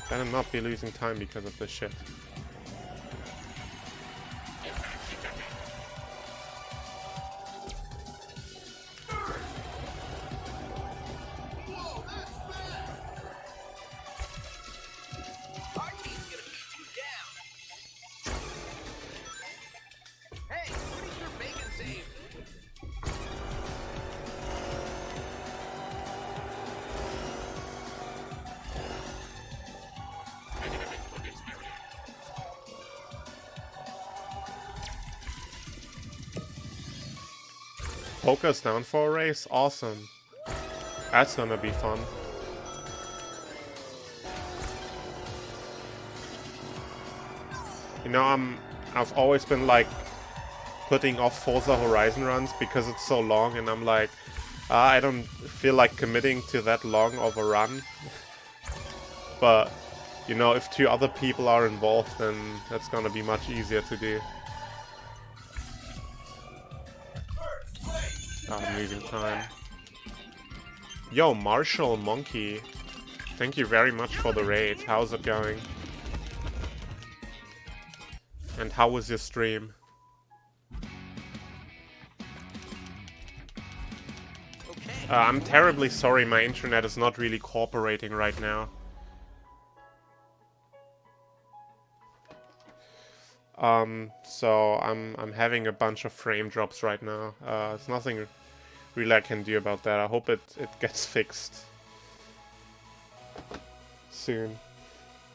Better not be losing time because of this shit. Our team's gonna beat you down. Hey, who needs your bacon save? Poker's down for a race? Awesome. That's gonna be fun. You know, I've always been like putting off Forza Horizon runs because it's so long, and I'm like, I don't feel like committing to that long of a run. But, you know, if 2 other people are involved, then that's gonna be much easier to do. Oh, I'm losing time. Yo, Marshall Monkey. Thank you very much for the raid. How's it going? And how was your stream? Okay. I'm terribly sorry, my internet is not really cooperating right now. So I'm having a bunch of frame drops right now. There's nothing really I can do about that. I hope it gets fixed soon.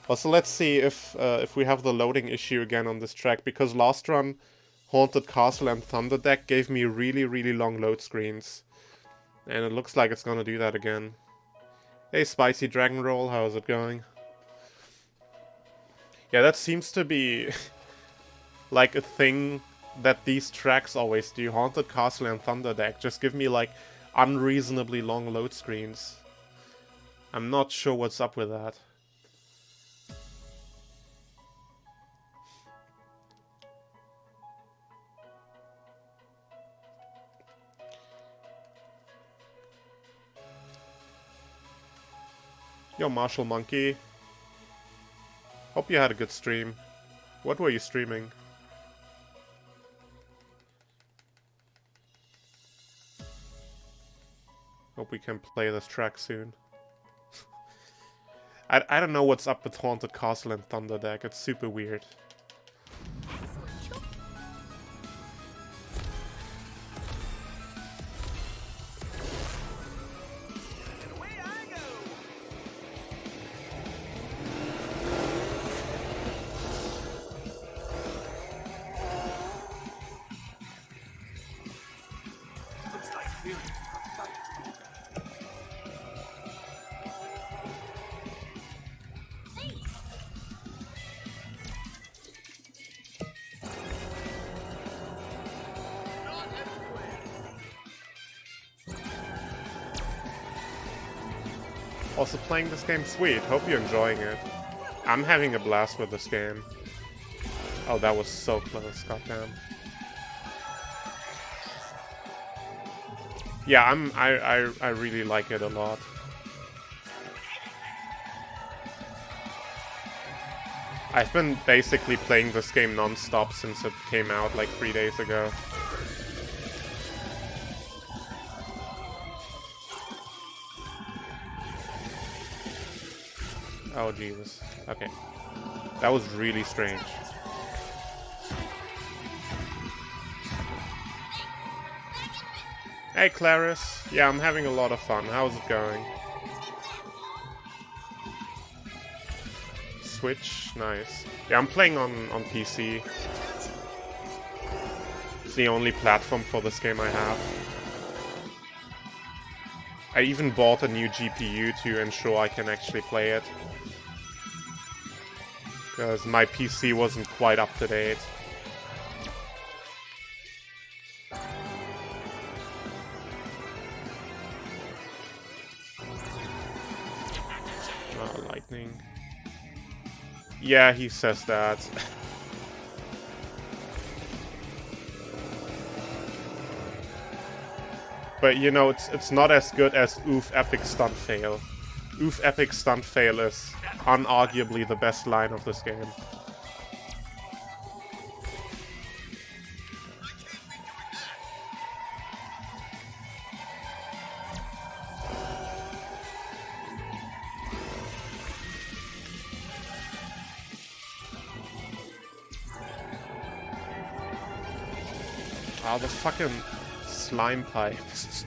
Also, let's see if we have the loading issue again on this track, because last run, Haunted Castle and Thunderdeck gave me really, really long load screens. And it looks like it's gonna do that again. Hey, Spicy Dragon Roll, how's it going? Yeah, that seems to be like a thing that these tracks always do. Haunted Castle and Thunderdeck just give me like unreasonably long load screens. I'm not sure what's up with that. Yo, Marshall Monkey. Hope you had a good stream. What were you streaming? Hope we can play this track soon. I don't know what's up with Haunted Castle and Thunderdeck. It's super weird. Also playing this game, sweet. Hope you're enjoying it. I'm having a blast with this game. Oh, that was so close, goddamn. Yeah, I really like it a lot. I've been basically playing this game non-stop since it came out like 3 days ago. Oh, Jesus. Okay. That was really strange. Hey, Clarice. Yeah, I'm having a lot of fun. How's it going? Switch? Nice. Yeah, I'm playing on PC. It's the only platform for this game I have. I even bought a new GPU to ensure I can actually play it. Because my PC wasn't quite up to date. Oh, lightning. Yeah, he says that. But you know, it's not as good as Oof Epic Stunt Fail. Oof Epic Stunt Fail is unarguably the best line of this game. Ah, the fucking slime pipes.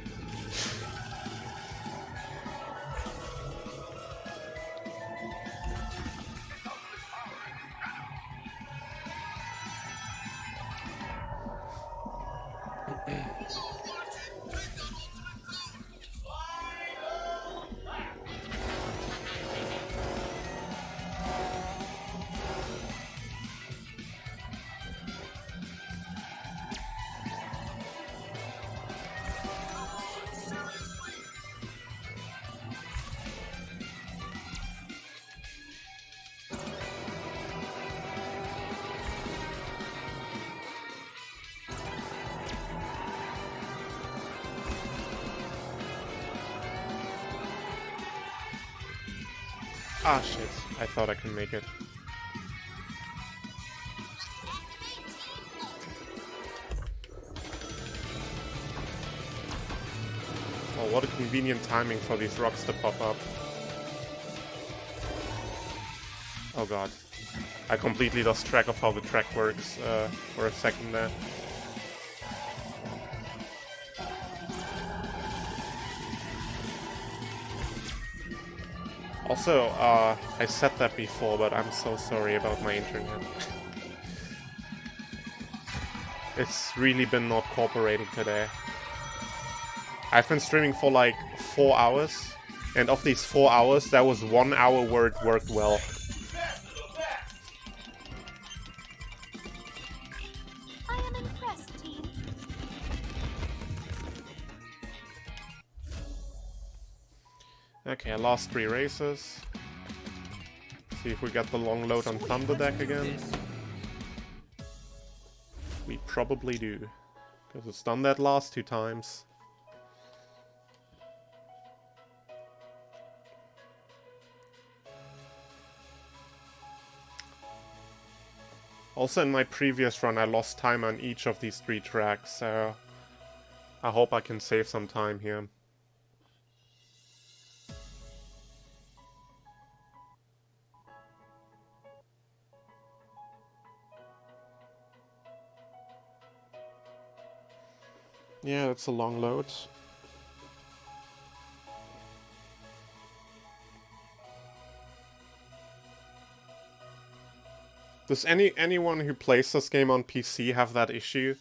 Ah, shit. I thought I could make it. Oh, what a convenient timing for these rocks to pop up. Oh god. I completely lost track of how the track works for a second there. Also, I said that before, but I'm so sorry about my internet. It's really been not cooperating today. I've been streaming for like 4 hours, and of these 4 hours, there was 1 hour where it worked well. I am impressed, team. Okay, I lost 3 races. See if we get the long load on Thunderdeck again. We probably do, because it's done that last 2 times. Also, in my previous run, I lost time on each of these 3 tracks, so I hope I can save some time here. Yeah, it's a long load. Does anyone who plays this game on PC have that issue?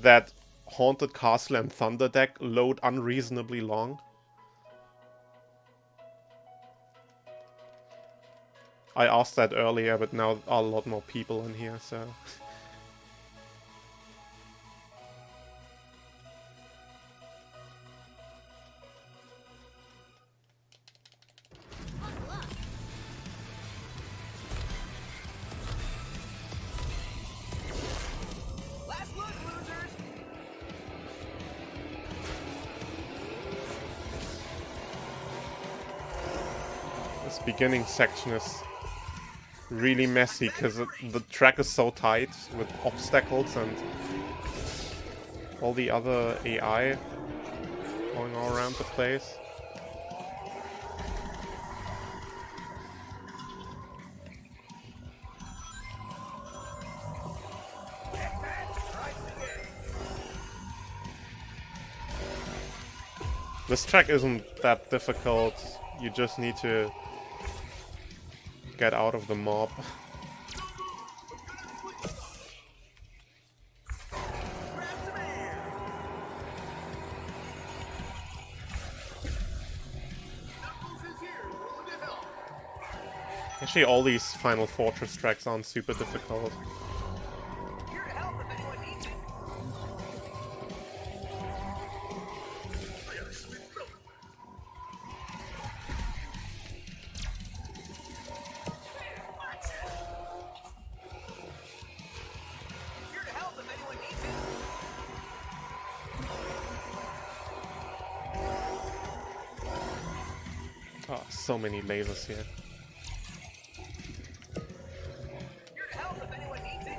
That Haunted Castle and Thunder Deck load unreasonably long? I asked that earlier, but now a lot more people in here, so... Last look, losers! This beginning section is really messy because the track is so tight with obstacles and all the other AI going all around the place. This track isn't that difficult, you just need to get out of the mob. Actually, all these Final Fortress tracks aren't super difficult. Here to help if anyone needs it. Here to help if anyone needs it. Oh, so many lasers here. Here to help if anyone needs it.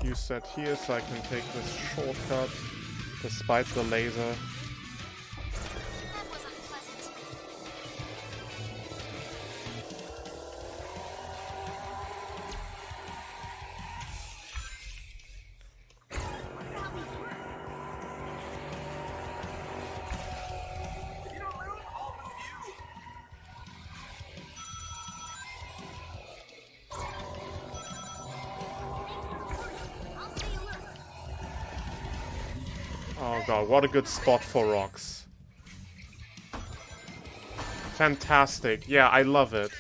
Use that here so I can take this shortcut despite the laser. That was unpleasant. If you don't move, I'll move you. I'll stay alert. Oh god, what a good spot for rocks. Fantastic. Yeah, I love it.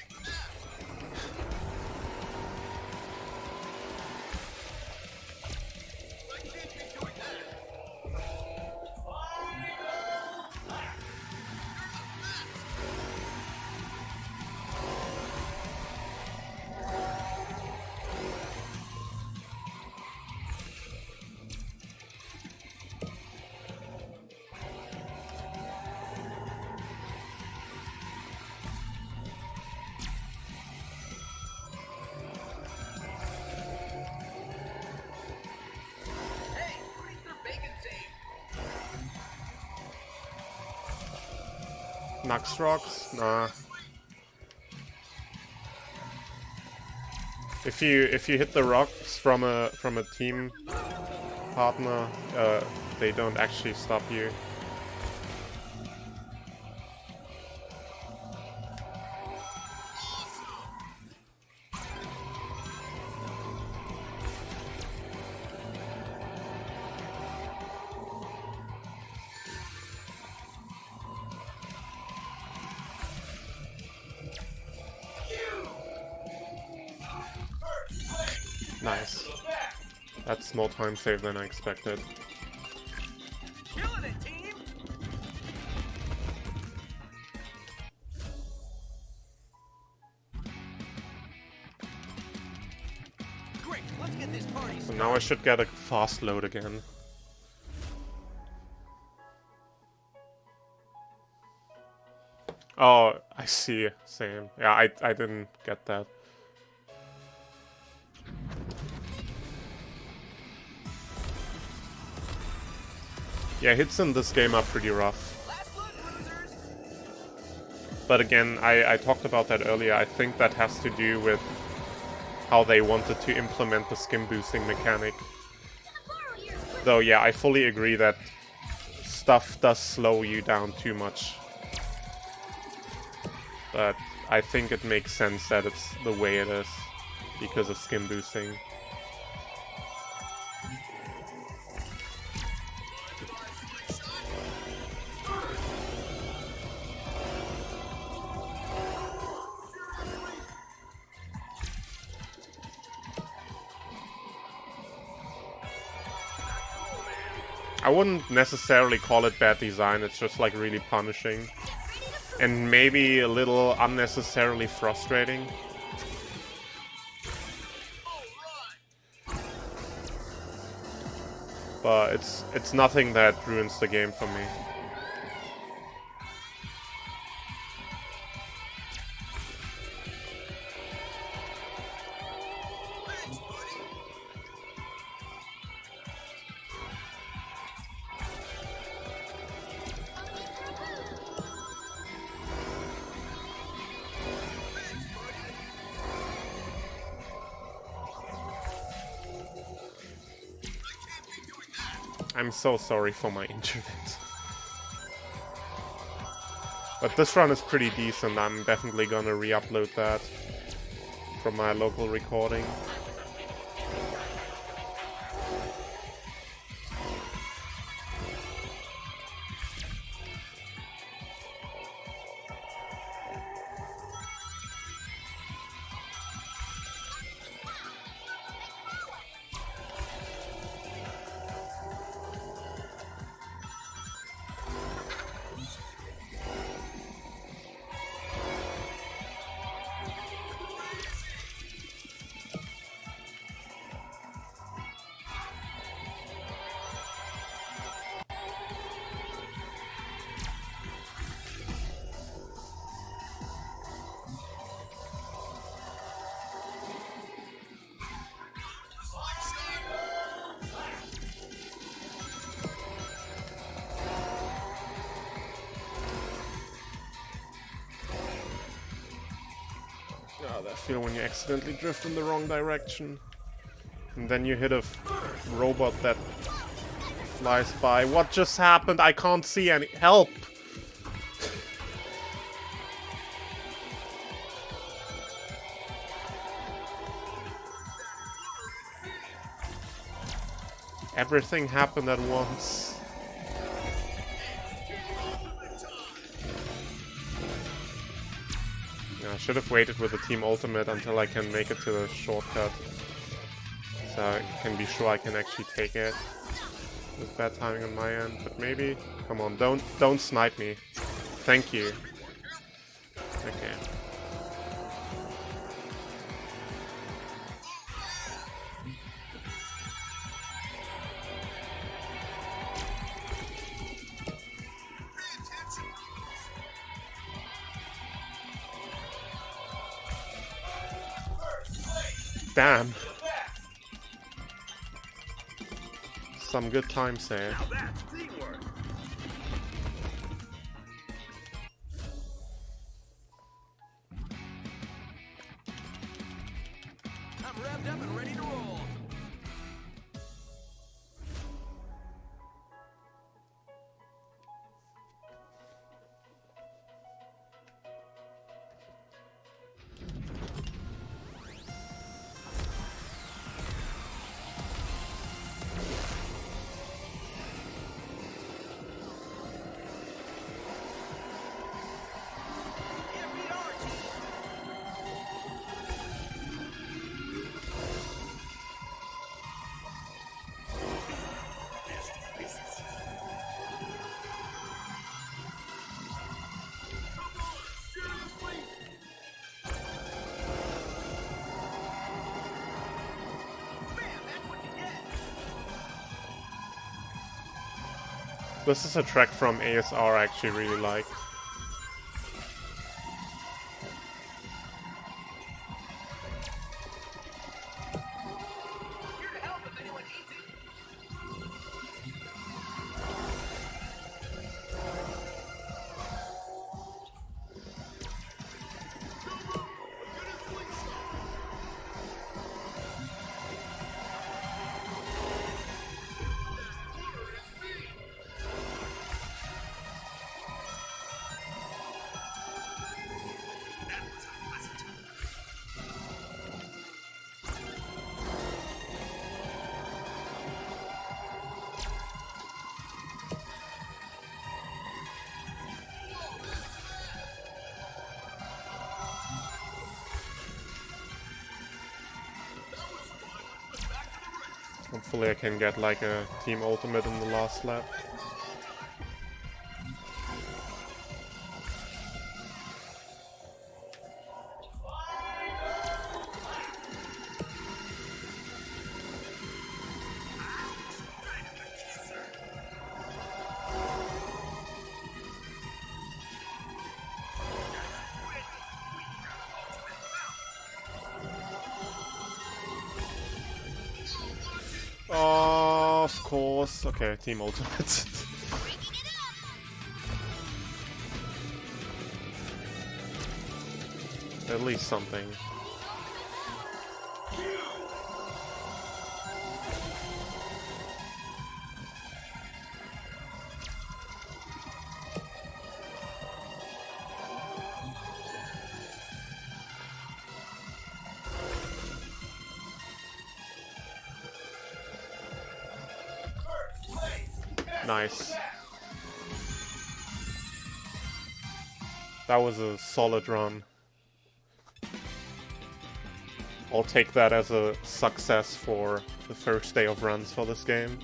Hey, who needs their bacon saved? Nux rocks? Nah. If you hit the rocks from a team partner, they don't actually stop you. Nice. That's more time saved than I expected. Killing it, team! Great, let's get this party So started. now I should get a fast load again. Oh, I see. Same. Yeah, I didn't get that. Yeah, hits in this game are pretty rough. But again, I talked about that earlier. I think that has to do with how they wanted to implement the skim boosting mechanic. Though, yeah, I fully agree that stuff does slow you down too much. But I think it makes sense that it's the way it is because of skim boosting. I wouldn't necessarily call it bad design, it's just like really punishing. And maybe a little unnecessarily frustrating. But it's nothing that ruins the game for me. I'm so sorry for my internet. But this run is pretty decent. I'm definitely gonna re-upload that from my local recording. Oh, that feel when you accidentally drift in the wrong direction. And then you hit a robot that flies by. What just happened? I can't see any. Help! Everything happened at once. Yeah, I should have waited with the team ultimate until I can make it to the shortcut. So I can be sure I can actually take it. With bad timing on my end, but maybe... Come on, don't snipe me. Thank you. Okay. Damn. Some good times there. Now that's teamwork. I'm revved up and ready to roll. This is a track from ASR I actually really like. Hopefully I can get like a team ultimate in the last lap. Oh, of course. Okay, team ultimate. At least something. Nice. That was a solid run. I'll take that as a success for the first day of runs for this game.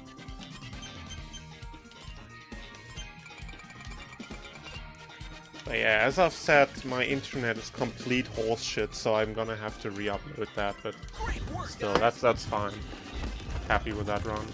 But yeah, as I've said, my internet is complete horseshit, so I'm gonna have to re-upload that, but still, that's fine. Happy with that run.